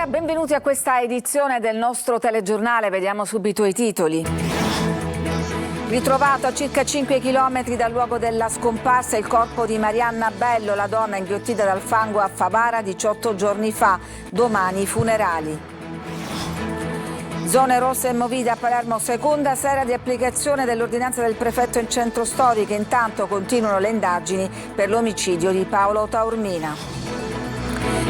Buonasera, benvenuti a questa edizione del nostro telegiornale. Vediamo subito i titoli. Ritrovato a circa 5 chilometri dal luogo della scomparsa il corpo di Marianna Bello, la donna inghiottita dal fango a Favara 18 giorni fa. Domani i funerali. Zone rosse e movide a Palermo, seconda sera di applicazione dell'ordinanza del prefetto in centro storico. Intanto continuano le indagini per l'omicidio di Paolo Taormina.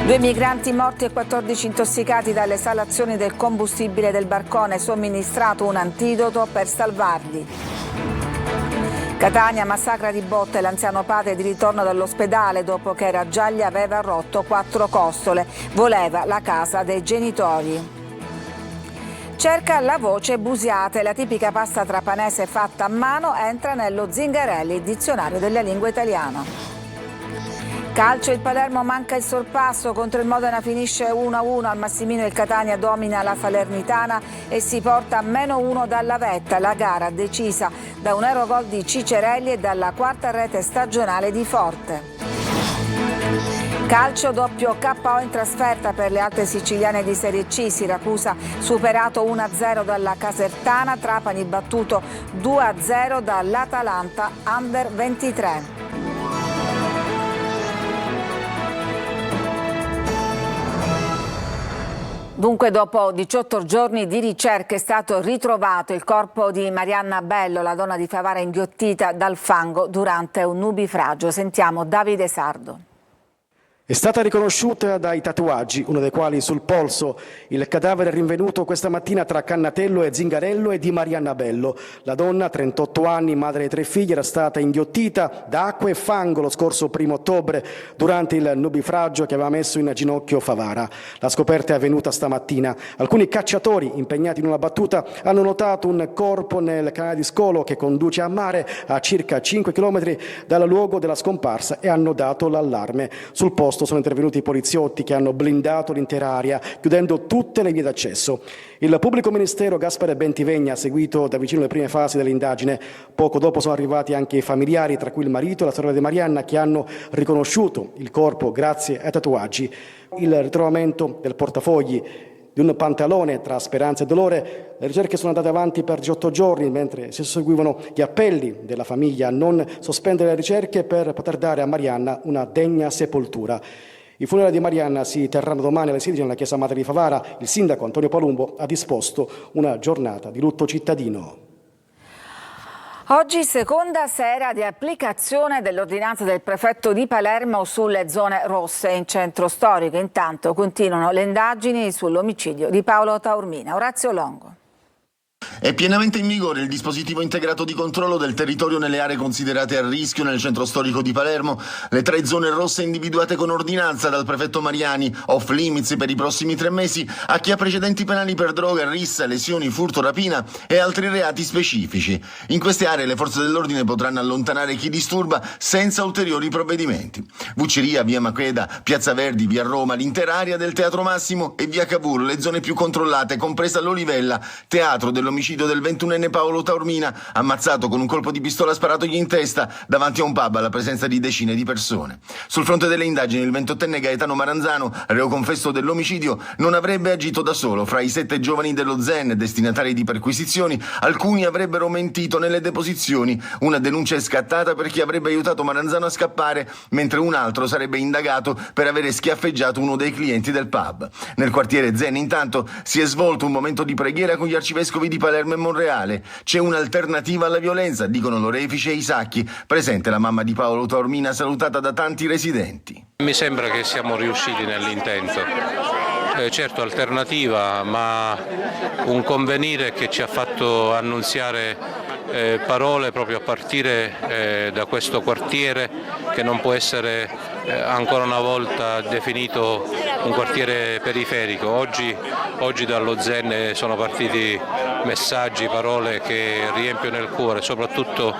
2 migranti morti e 14 intossicati dall'esalazione del combustibile del barcone, somministrato un antidoto per salvarli. Catania, massacra di botte, l'anziano padre di ritorno dall'ospedale dopo che era già gli aveva rotto 4 costole, voleva la casa dei genitori. Cerca la voce Busiate, la tipica pasta trapanese fatta a mano entra nello Zingarelli, dizionario della lingua italiana. Calcio, il Palermo manca il sorpasso, contro il Modena finisce 1-1, al Massimino il Catania domina la Salernitana e si porta a -1 dalla vetta, la gara decisa da un aerogol di Cicerelli e dalla quarta rete stagionale di Forte. Calcio, doppio KO in trasferta per le altre siciliane di Serie C, Siracusa superato 1-0 dalla Casertana, Trapani battuto 2-0 dall'Atalanta Under 23. Dunque, dopo 18 giorni di ricerca è stato ritrovato il corpo di Marianna Bello, la donna di Favara inghiottita dal fango durante un nubifragio. Sentiamo Davide Sardo. È stata riconosciuta dai tatuaggi, uno dei quali sul polso. Il cadavere è rinvenuto questa mattina tra Cannatello e Zingarello e di Marianna Bello. La donna, 38 anni, madre di 3 figli, era stata inghiottita da acqua e fango lo scorso 1° ottobre durante il nubifragio che aveva messo in ginocchio Favara. La scoperta è avvenuta stamattina. Alcuni cacciatori impegnati in una battuta hanno notato un corpo nel canale di Scolo che conduce a mare a circa 5 chilometri dal luogo della scomparsa e hanno dato l'allarme. Sul posto sono intervenuti i poliziotti che hanno blindato l'intera area, chiudendo tutte le vie d'accesso. Il pubblico ministero Gaspare Bentivegna ha seguito da vicino le prime fasi dell'indagine. Poco dopo sono arrivati anche i familiari, tra cui il marito e la sorella di Marianna, che hanno riconosciuto il corpo grazie ai tatuaggi. Il ritrovamento del portafogli, di un pantalone tra speranza e dolore. Le ricerche sono andate avanti per 18 giorni, mentre si seguivano gli appelli della famiglia a non sospendere le ricerche per poter dare a Marianna una degna sepoltura. I funerali di Marianna si terranno domani alle 16 nella chiesa madre di Favara. Il sindaco Antonio Palumbo ha disposto una giornata di lutto cittadino. Oggi seconda sera di applicazione dell'ordinanza del prefetto di Palermo sulle zone rosse in centro storico. Intanto continuano le indagini sull'omicidio di Paolo Taormina. Orazio Longo. È pienamente in vigore il dispositivo integrato di controllo del territorio nelle aree considerate a rischio nel centro storico di Palermo. Le 3 zone rosse individuate con ordinanza dal prefetto Mariani, off limits per i prossimi 3 mesi, a chi ha precedenti penali per droga, rissa, lesioni, furto, rapina e altri reati specifici. In queste aree le forze dell'ordine potranno allontanare chi disturba senza ulteriori provvedimenti. Vucceria, via Maqueda, Piazza Verdi, via Roma, l'intera area del Teatro Massimo e via Cavour, le zone più controllate, compresa l'Olivella, teatro dell'omicidio del 21enne Paolo Taormina, ammazzato con un colpo di pistola sparatogli in testa davanti a un pub alla presenza di decine di persone. Sul fronte delle indagini, il 28enne Gaetano Maranzano, reo confesso dell'omicidio, non avrebbe agito da solo. Fra i 7 giovani dello Zen, destinatari di perquisizioni, alcuni avrebbero mentito nelle deposizioni. Una denuncia è scattata per chi avrebbe aiutato Maranzano a scappare, mentre un altro sarebbe indagato per avere schiaffeggiato uno dei clienti del pub. Nel quartiere Zen, intanto, si è svolto un momento di preghiera con gli arcivescovi di Palermo e Monreale. C'è un'alternativa alla violenza, dicono l'orefice e i Sacchi. Presente la mamma di Paolo Taormina, salutata da tanti residenti. Mi sembra che siamo riusciti nell'intento. Certo alternativa, ma un convenire che ci ha fatto annunziare parole proprio a partire da questo quartiere che non può essere ancora una volta definito un quartiere periferico. Oggi dallo Zen sono partiti messaggi, parole che riempiono il cuore, soprattutto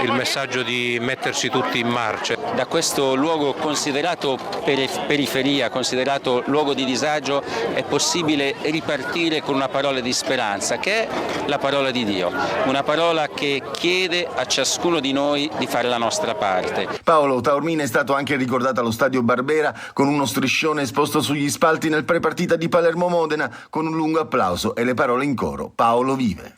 il messaggio di mettersi tutti in marcia. Da questo luogo considerato periferia, considerato luogo di disagio, è possibile ripartire con una parola di speranza, che è la parola di Dio, una parola che chiede a ciascuno di noi di fare la nostra parte. Paolo Taormina è stato anche ricordato allo Stadio Barbera con uno striscione esposto sugli spalti nel prepartita di Palermo-Modena con un lungo applauso e le parole in coro: Paolo vive.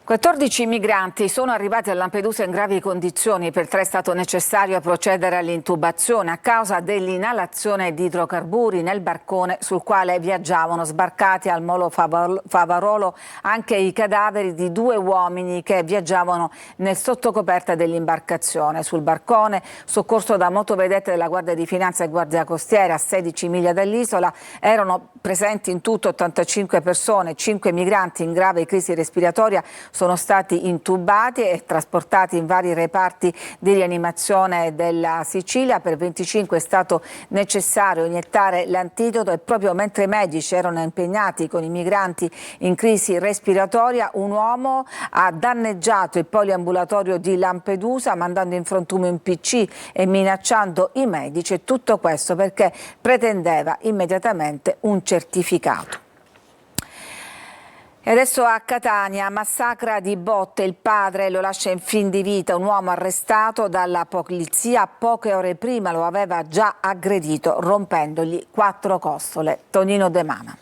14 migranti sono arrivati a Lampedusa in gravi condizioni, per 3 è stato necessario procedere all'intubazione a causa dell'inalazione di idrocarburi nel barcone sul quale viaggiavano. Sbarcati al molo Favarolo anche i cadaveri di 2 uomini che viaggiavano nel sottocoperta dell'imbarcazione. Sul barcone, soccorso da motovedette della Guardia di Finanza e Guardia Costiera a 16 miglia dall'isola, erano presenti in tutto 85 persone, 5 migranti in grave crisi respiratoria sono stati intubati e trasportati in vari reparti di rianimazione della Sicilia. Per 25 è stato necessario iniettare l'antidoto e proprio mentre i medici erano impegnati con i migranti in crisi respiratoria, un uomo ha danneggiato il poliambulatorio di Lampedusa mandando in frantumi un PC e minacciando i medici, e tutto questo perché pretendeva immediatamente un certificato. E adesso a Catania, massacra di botte, il padre lo lascia in fin di vita, un uomo arrestato dalla polizia poche ore prima lo aveva già aggredito rompendogli 4 costole. Tonino De Mana.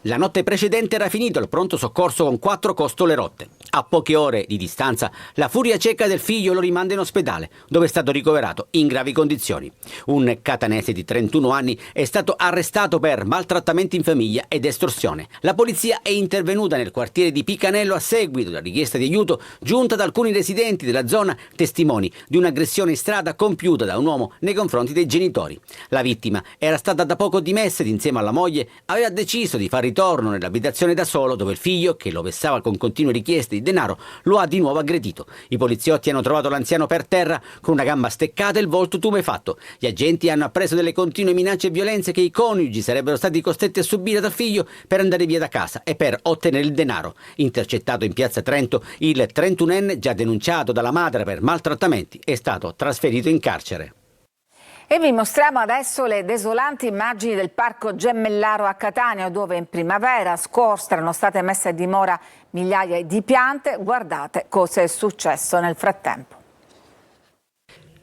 La notte precedente era finito il pronto soccorso con 4 costole rotte. A poche ore di distanza, la furia cieca del figlio lo rimanda in ospedale, dove è stato ricoverato in gravi condizioni. Un catanese di 31 anni è stato arrestato per maltrattamenti in famiglia ed estorsione. La polizia è intervenuta nel quartiere di Picanello a seguito della richiesta di aiuto giunta da alcuni residenti della zona, testimoni di un'aggressione in strada compiuta da un uomo nei confronti dei genitori. La vittima era stata da poco dimessa ed insieme alla moglie aveva deciso di far ritorno nell'abitazione da solo, dove il figlio, che lo vessava con continue richieste di denaro, lo ha di nuovo aggredito. I poliziotti hanno trovato l'anziano per terra con una gamba steccata e il volto tumefatto. Gli agenti hanno appreso delle continue minacce e violenze che i coniugi sarebbero stati costretti a subire dal figlio per andare via da casa e per ottenere il denaro. Intercettato in piazza Trento, il 31enne, già denunciato dalla madre per maltrattamenti, è stato trasferito in carcere. E vi mostriamo adesso le desolanti immagini del Parco Gemellaro a Catania, dove in primavera scorsa erano state messe a dimora migliaia di piante. Guardate cosa è successo nel frattempo.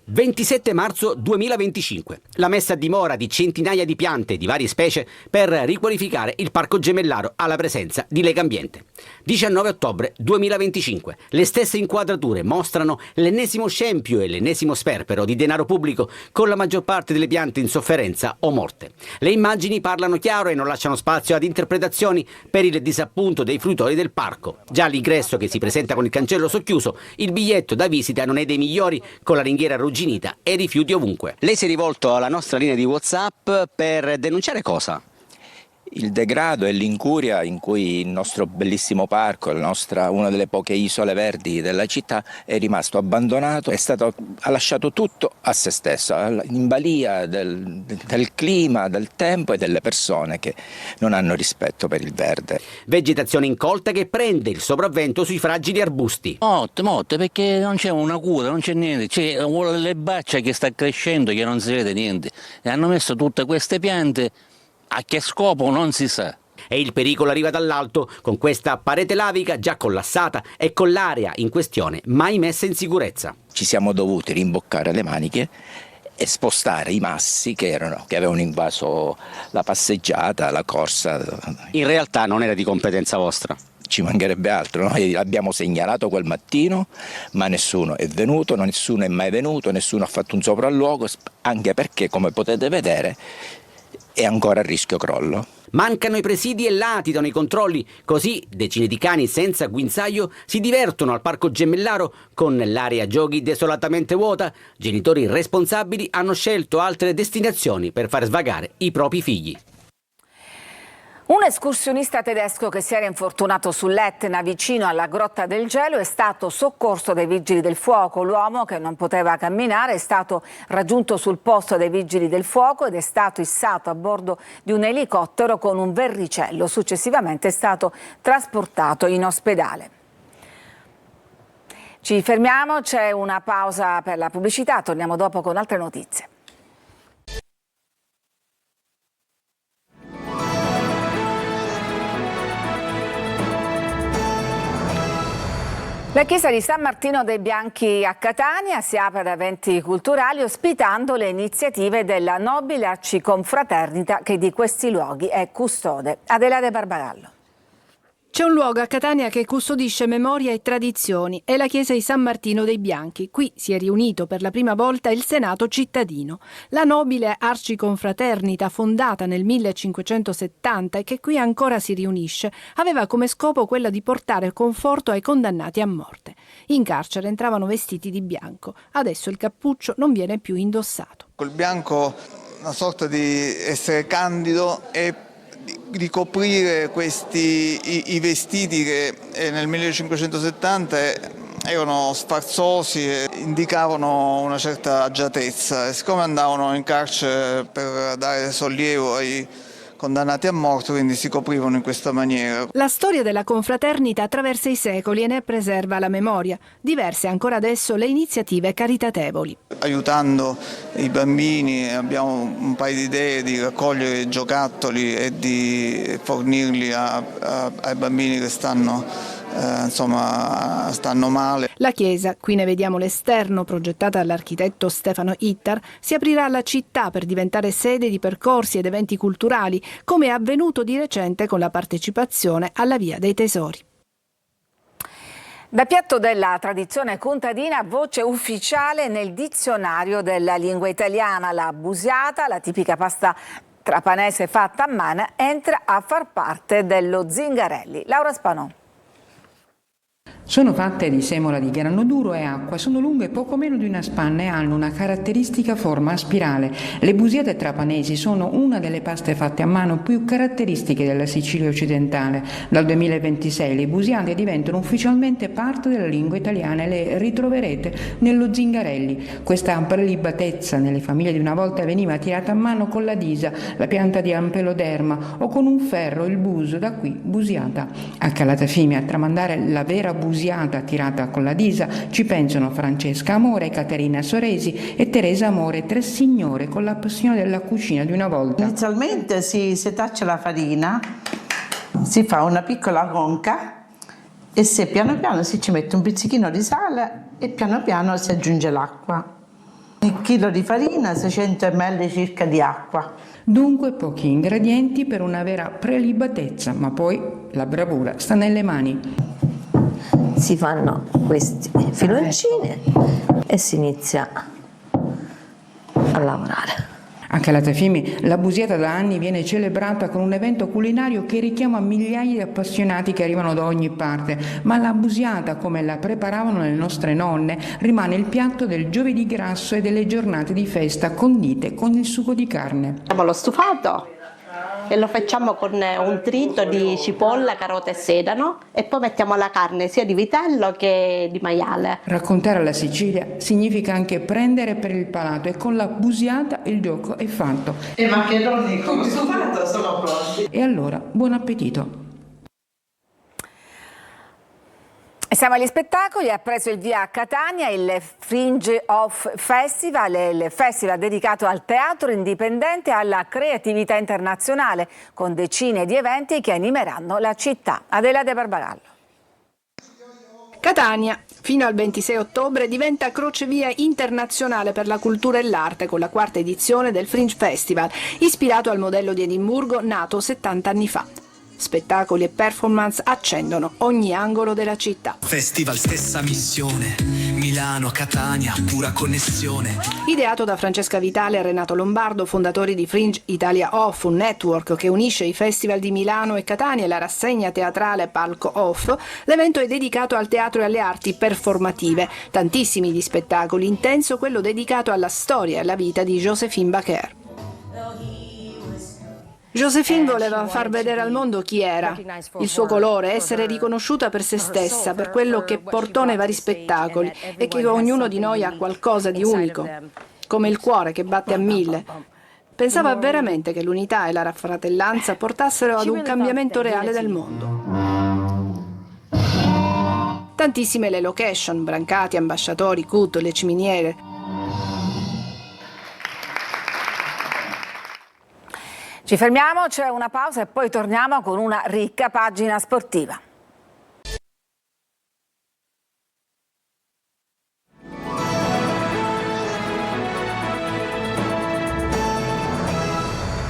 27 marzo 2025. La messa a dimora di centinaia di piante di varie specie per riqualificare il Parco Gemellaro alla presenza di Legambiente. 19 ottobre 2025. Le stesse inquadrature mostrano l'ennesimo scempio e l'ennesimo sperpero di denaro pubblico, con la maggior parte delle piante in sofferenza o morte. Le immagini parlano chiaro e non lasciano spazio ad interpretazioni per il disappunto dei fruitori del parco. Già all'ingresso, che si presenta con il cancello socchiuso, il biglietto da visita non è dei migliori, con la ringhiera arrugginita e rifiuti ovunque. Lei si è rivolto alla nostra linea di WhatsApp per denunciare cosa? Il degrado e l'incuria in cui il nostro bellissimo parco, una delle poche isole verdi della città, è rimasto abbandonato, ha lasciato tutto a se stesso, in balia del clima, del tempo e delle persone che non hanno rispetto per il verde. Vegetazione incolta che prende il sopravvento sui fragili arbusti. Molte, perché non c'è una cura, non c'è niente, c'è le baccia che sta crescendo che non si vede niente, e hanno messo tutte queste piante. A che scopo non si sa. E il pericolo arriva dall'alto, con questa parete lavica già collassata e con l'area in questione mai messa in sicurezza. Ci siamo dovuti rimboccare le maniche e spostare i massi che avevano invaso la passeggiata, la corsa. In realtà non era di competenza vostra. Ci mancherebbe altro, noi l'abbiamo segnalato quel mattino, ma nessuno è venuto, nessuno è mai venuto, nessuno ha fatto un sopralluogo, anche perché, come potete vedere, è ancora a rischio crollo. Mancano i presidi e latitano i controlli, così decine di cani senza guinzaglio si divertono al Parco Gemellaro con l'area giochi desolatamente vuota. Genitori responsabili hanno scelto altre destinazioni per far svagare i propri figli. Un escursionista tedesco che si era infortunato sull'Etna vicino alla Grotta del Gelo è stato soccorso dai vigili del fuoco. L'uomo, che non poteva camminare, è stato raggiunto sul posto dai vigili del fuoco ed è stato issato a bordo di un elicottero con un verricello. Successivamente è stato trasportato in ospedale. Ci fermiamo, c'è una pausa per la pubblicità, torniamo dopo con altre notizie. La chiesa di San Martino dei Bianchi a Catania si apre ad eventi culturali ospitando le iniziative della nobile arciconfraternita che di questi luoghi è custode. Adelaide Barbarallo. C'è un luogo a Catania che custodisce memoria e tradizioni, è la chiesa di San Martino dei Bianchi. Qui si è riunito per la prima volta il Senato cittadino. La nobile arciconfraternita, fondata nel 1570 e che qui ancora si riunisce, aveva come scopo quello di portare conforto ai condannati a morte. In carcere entravano vestiti di bianco, adesso il cappuccio non viene più indossato. Col bianco una sorta di essere candido e di coprire i vestiti che nel 1570 erano sfarzosi e indicavano una certa agiatezza, e siccome andavano in carcere per dare sollievo ai condannati a morte, quindi si coprivano in questa maniera. La storia della confraternita attraversa i secoli e ne preserva la memoria. Diverse ancora adesso le iniziative caritatevoli. Aiutando i bambini abbiamo un paio di idee di raccogliere giocattoli e di fornirli ai bambini che stanno male. La chiesa, qui ne vediamo l'esterno, progettata dall'architetto Stefano Ittar, si aprirà alla città per diventare sede di percorsi ed eventi culturali, come è avvenuto di recente con la partecipazione alla Via dei Tesori. Da piatto della tradizione contadina, voce ufficiale nel dizionario della lingua italiana. La busiata, la tipica pasta trapanese fatta a mano, entra a far parte dello zingarelli. Laura Spanò. Sono fatte di semola di grano duro e acqua, sono lunghe poco meno di una spanna e hanno una caratteristica forma a spirale. Le busiate trapanesi sono una delle paste fatte a mano più caratteristiche della Sicilia occidentale. Dal 2026 le busiate diventano ufficialmente parte della lingua italiana e le ritroverete nello zingarelli. Questa prelibatezza nelle famiglie di una volta veniva tirata a mano con la disa, la pianta di ampeloderma o con un ferro, il buso, da qui busiata. A Calatafimi a tramandare la vera busiata tirata con la disa ci pensano Francesca Amore, Caterina Soresi e Teresa Amore, tre signore con la passione della cucina di una volta. Inizialmente si setaccia la farina, si fa una piccola conca e se piano piano si ci mette un pizzichino di sale e piano piano si aggiunge l'acqua. Un chilo di farina, 600 ml circa di acqua. Dunque pochi ingredienti per una vera prelibatezza, ma poi la bravura sta nelle mani. Si fanno questi filoncini e si inizia a lavorare. A Calatafimi la busiata da anni viene celebrata con un evento culinario che richiama migliaia di appassionati che arrivano da ogni parte, ma la busiata, come la preparavano le nostre nonne, rimane il piatto del giovedì grasso e delle giornate di festa condite con il sugo di carne. Abbiamo lo stufato e lo facciamo con un trito di cipolla, carota e sedano e poi mettiamo la carne sia di vitello che di maiale. Raccontare la Sicilia significa anche prendere per il palato e con la busiata il gioco è fatto. I maccheroni con stufato sono pronti. E allora buon appetito! Siamo agli spettacoli, ha preso il via a Catania il Fringe of Festival, il festival dedicato al teatro indipendente e alla creatività internazionale, con decine di eventi che animeranno la città. Adelaide Barbarallo. Catania, fino al 26 ottobre, diventa crocevia internazionale per la cultura e l'arte con la quarta edizione del Fringe Festival, ispirato al modello di Edimburgo nato 70 anni fa. Spettacoli e performance accendono ogni angolo della città. Festival, stessa missione, Milano, Catania, pura connessione. Ideato da Francesca Vitale e Renato Lombardo, fondatori di Fringe Italia Off, un network che unisce i festival di Milano e Catania e la rassegna teatrale Palco Off, l'evento è dedicato al teatro e alle arti performative. Tantissimi gli spettacoli, intenso quello dedicato alla storia e alla vita di Joséphine Baker. Joséphine voleva far vedere al mondo chi era, il suo colore, essere riconosciuta per se stessa, per quello che portò nei vari spettacoli e che ognuno di noi ha qualcosa di unico, come il cuore che batte a 1000. Pensava veramente che l'unità e la fratellanza portassero ad un cambiamento reale del mondo. Tantissime le location, Brancati, Ambasciatori, Cutto, le ciminiere. Ci fermiamo, c'è una pausa e poi torniamo con una ricca pagina sportiva.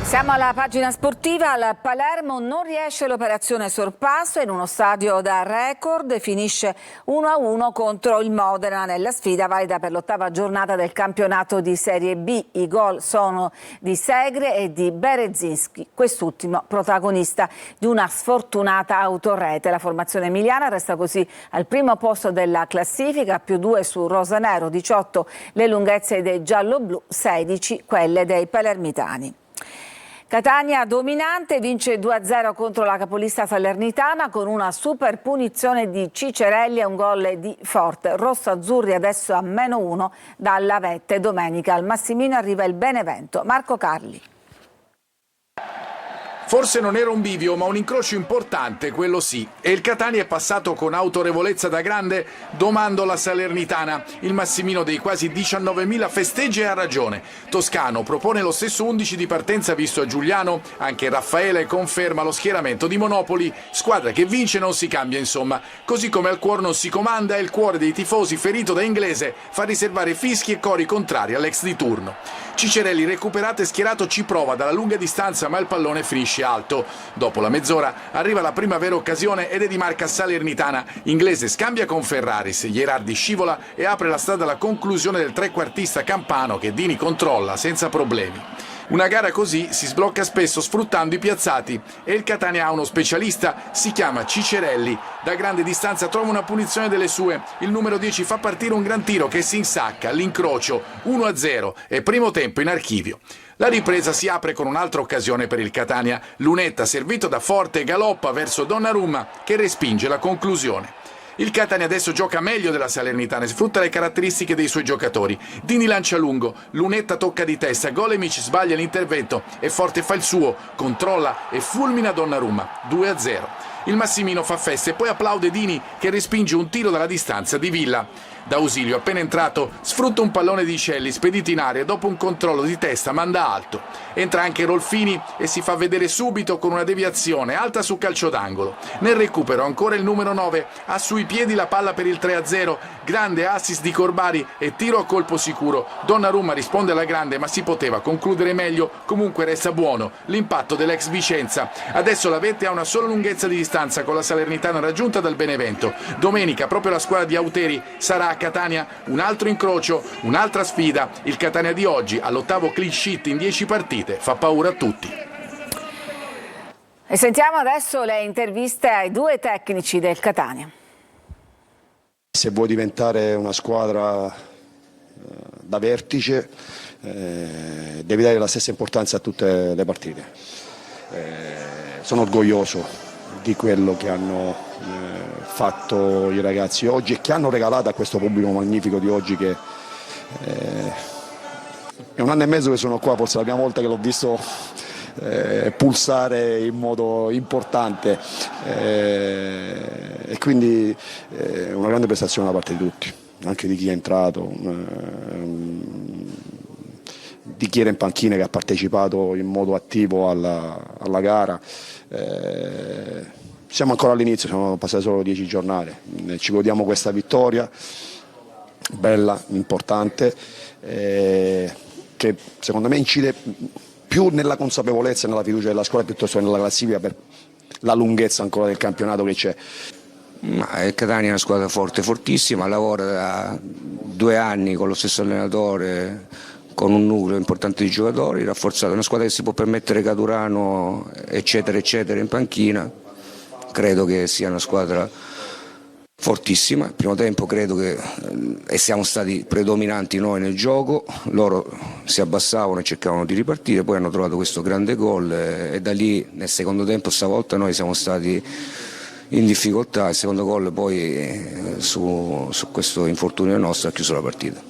Siamo alla pagina sportiva. Al Palermo non riesce l'operazione sorpasso in uno stadio da record, finisce 1-1 contro il Modena nella sfida valida per l'8ª giornata del campionato di Serie B. I gol sono di Segre e di Berezinski, quest'ultimo protagonista di una sfortunata autorete. La formazione emiliana resta così al primo posto della classifica, +2 su rosanero, 18 le lunghezze dei gialloblu, 16 quelle dei palermitani. Catania dominante, vince 2-0 contro la capolista salernitana con una super punizione di Cicerelli e un gol di Forte. Rosso-azzurri adesso a -1 dalla Vette. Domenica al Massimino arriva il Benevento. Marco Carli. Forse non era un bivio, ma un incrocio importante, quello sì. E il Catania è passato con autorevolezza da grande, domando la Salernitana. Il Massimino dei quasi 19.000 festeggia e ha ragione. Toscano propone lo stesso 11 di partenza visto a Giuliano. Anche Raffaele conferma lo schieramento di Monopoli. Squadra che vince non si cambia, insomma. Così come al cuore non si comanda e il cuore dei tifosi ferito da Inglese fa riservare fischi e cori contrari all'ex di turno. Cicerelli, recuperato e schierato, ci prova dalla lunga distanza, ma il pallone finisce alto. Dopo la mezz'ora arriva la prima vera occasione ed è di marca salernitana. Inglese scambia con Ferraris, Gherardi scivola e apre la strada alla conclusione del trequartista campano che Dini controlla senza problemi. Una gara così si sblocca spesso sfruttando i piazzati e il Catania ha uno specialista, si chiama Cicerelli. Da grande distanza trova una punizione delle sue, il numero 10 fa partire un gran tiro che si insacca all'incrocio, 1-0 e primo tempo in archivio. La ripresa si apre con un'altra occasione per il Catania. Lunetta, servito da Forte, galoppa verso Donnarumma che respinge la conclusione. Il Catania adesso gioca meglio della Salernitana e sfrutta le caratteristiche dei suoi giocatori. Dini lancia lungo, Lunetta tocca di testa, Golemic sbaglia l'intervento e Forte fa il suo, controlla e fulmina Donnarumma, 2-0. Il Massimino fa festa e poi applaude Dini che respinge un tiro dalla distanza di Villa. Da Ausilio, appena entrato, sfrutta un pallone di Celli spedito in aria e dopo un controllo di testa manda alto. Entra anche Rolfini e si fa vedere subito con una deviazione alta su calcio d'angolo. Nel recupero ancora il numero 9 ha sui piedi la palla per il 3-0, grande assist di Corbari e tiro a colpo sicuro. Donnarumma risponde alla grande ma si poteva concludere meglio, comunque resta buono l'impatto dell'ex Vicenza. Adesso la Vette ha una sola lunghezza di distanza con la Salernitana raggiunta dal Benevento. Domenica proprio la squadra di Auteri sarà a Catania, un altro incrocio, un'altra sfida. Il Catania di oggi, all'8º clean sheet in 10 partite, fa paura a tutti. E sentiamo adesso le interviste ai due tecnici del Catania. Se vuoi diventare una squadra da vertice, devi dare la stessa importanza a tutte le partite. Sono orgoglioso di quello che hanno fatto i ragazzi oggi e che hanno regalato a questo pubblico magnifico di oggi che è 1 anno e mezzo che sono qua, forse è la prima volta che l'ho visto pulsare in modo importante e quindi una grande prestazione da parte di tutti, anche di chi è entrato, di chi era in panchina che ha partecipato in modo attivo alla gara. Siamo ancora all'inizio, sono passate solo 10 giornate, ci godiamo questa vittoria bella, importante, che secondo me incide più nella consapevolezza e nella fiducia della squadra piuttosto che nella classifica per la lunghezza ancora del campionato che c'è. Il Catania è una squadra forte, fortissima, lavora da 2 anni con lo stesso allenatore, con un nucleo importante di giocatori, rafforzato, una squadra che si può permettere Caturano eccetera eccetera in panchina. Credo che sia una squadra fortissima. Il primo tempo credo che siamo stati predominanti noi nel gioco, loro si abbassavano e cercavano di ripartire, poi hanno trovato questo grande gol e da lì nel secondo tempo stavolta noi siamo stati in difficoltà. Il secondo gol poi su questo infortunio nostro ha chiuso la partita.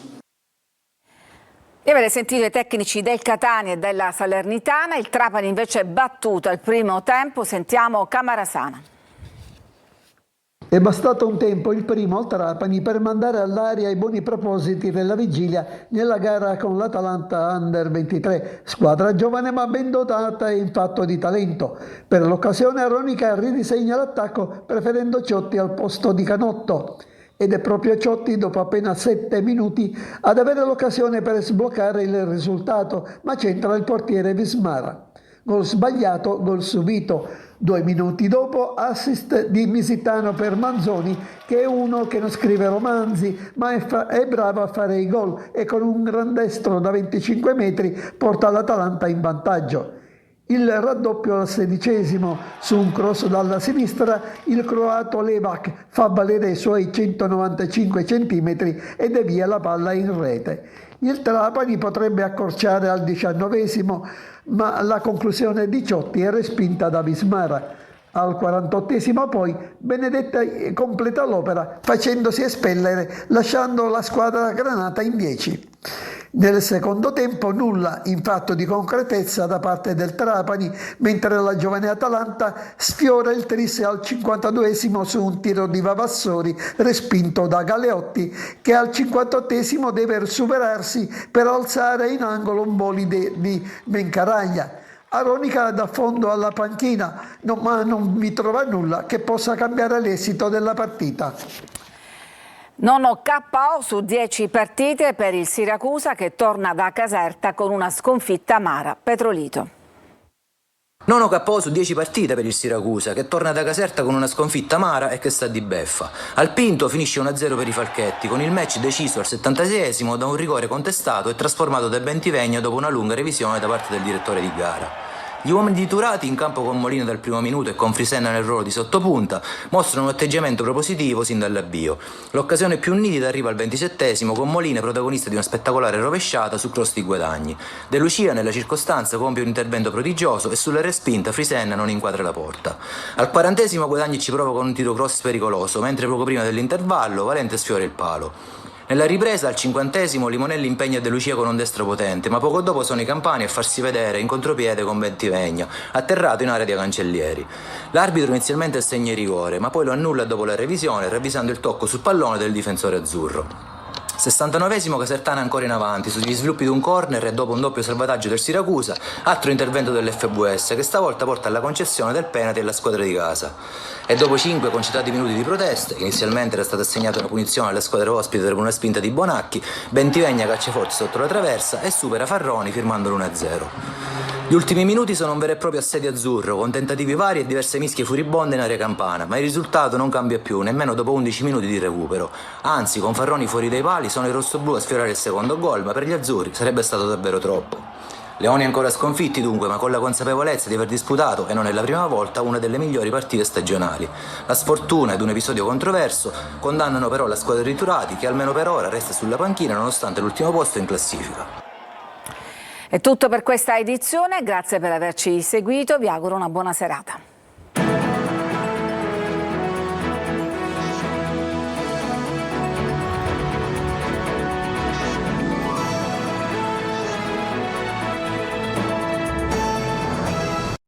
E avete sentito i tecnici del Catania e della Salernitana, il Trapani invece è battuto al primo tempo. Sentiamo Camarasana. È bastato un tempo, il primo al Trapani, per mandare all'aria i buoni propositi della vigilia nella gara con l'Atalanta Under 23, squadra giovane ma ben dotata e in fatto di talento. Per l'occasione Aronica ridisegna l'attacco preferendo Ciotti al posto di Canotto. Ed è proprio Ciotti, dopo appena 7 minuti, ad avere l'occasione per sbloccare il risultato, ma c'entra il portiere Vismara. Gol sbagliato, gol subito. 2 minuti dopo, assist di Misitano per Manzoni, che è uno che non scrive romanzi, ma è bravo a fare i gol e con un gran destro da 25 metri porta l'Atalanta in vantaggio. Il raddoppio al 16° su un cross dalla sinistra, il croato Levac fa valere i suoi 195 centimetri e devia la palla in rete. Il Trapani potrebbe accorciare al 19°, ma la conclusione di Ciotti è respinta da Vismara. Al 48° poi Benedetta completa l'opera facendosi espellere, lasciando la squadra granata in 10. Nel secondo tempo nulla in fatto di concretezza da parte del Trapani, mentre la giovane Atalanta sfiora il tris al 52° su un tiro di Vavassori respinto da Galeotti, che al 58° deve superarsi per alzare in angolo un bolide di Bencaraglia. Aronica da fondo alla panchina, ma non vi trova nulla che possa cambiare l'esito della partita. Nono KO su 10 partite per il Siracusa, che torna da Caserta con una sconfitta amara. Petrolito. Nono KO su 10 partite per il Siracusa, che torna da Caserta con una sconfitta amara e che sta di beffa. Al Pinto finisce 1-0 per i Falchetti, con il match deciso al 76° da un rigore contestato e trasformato da Bentivegna dopo una lunga revisione da parte del direttore di gara. Gli uomini di Turati, in campo con Molina dal primo minuto e con Frisenna nel ruolo di sottopunta, mostrano un atteggiamento propositivo sin dall'avvio. L'occasione più nitida arriva al 27° con Molina protagonista di una spettacolare rovesciata su cross di Guadagni. De Lucia nella circostanza compie un intervento prodigioso e sulla respinta Frisenna non inquadra la porta. Al 40° Guadagni ci prova con un tiro cross pericoloso, mentre poco prima dell'intervallo Valente sfiora il palo. Nella ripresa, al 50° Limonelli impegna De Lucia con un destro potente, ma poco dopo sono i campani a farsi vedere in contropiede con Bentivegna, atterrato in area di Cancellieri. L'arbitro inizialmente assegna il rigore, ma poi lo annulla dopo la revisione, ravvisando il tocco sul pallone del difensore azzurro. 69° Casertana ancora in avanti, sugli sviluppi di un corner e dopo un doppio salvataggio del Siracusa, altro intervento dell'FVS che stavolta porta alla concessione del penalty alla squadra di casa. E dopo 5 concitati minuti di proteste, inizialmente era stata assegnata una punizione alla squadra ospite per una spinta di Bonacchi, Bentivegna caccia forte sotto la traversa e supera Farroni firmando l'1-0. Gli ultimi minuti sono un vero e proprio assedio azzurro, con tentativi vari e diverse mischie furibonde in area campana, ma il risultato non cambia più, nemmeno dopo 11 minuti di recupero. Anzi, con Farroni fuori dai pali, sono i rossoblù a sfiorare il secondo gol, ma per gli azzurri sarebbe stato davvero troppo. Leoni ancora sconfitti dunque, ma con la consapevolezza di aver disputato, e non è la prima volta, una delle migliori partite stagionali. La sfortuna ed un episodio controverso condannano però la squadra di Turati, che almeno per ora resta sulla panchina nonostante l'ultimo posto in classifica. È tutto per questa edizione, grazie per averci seguito, vi auguro una buona serata.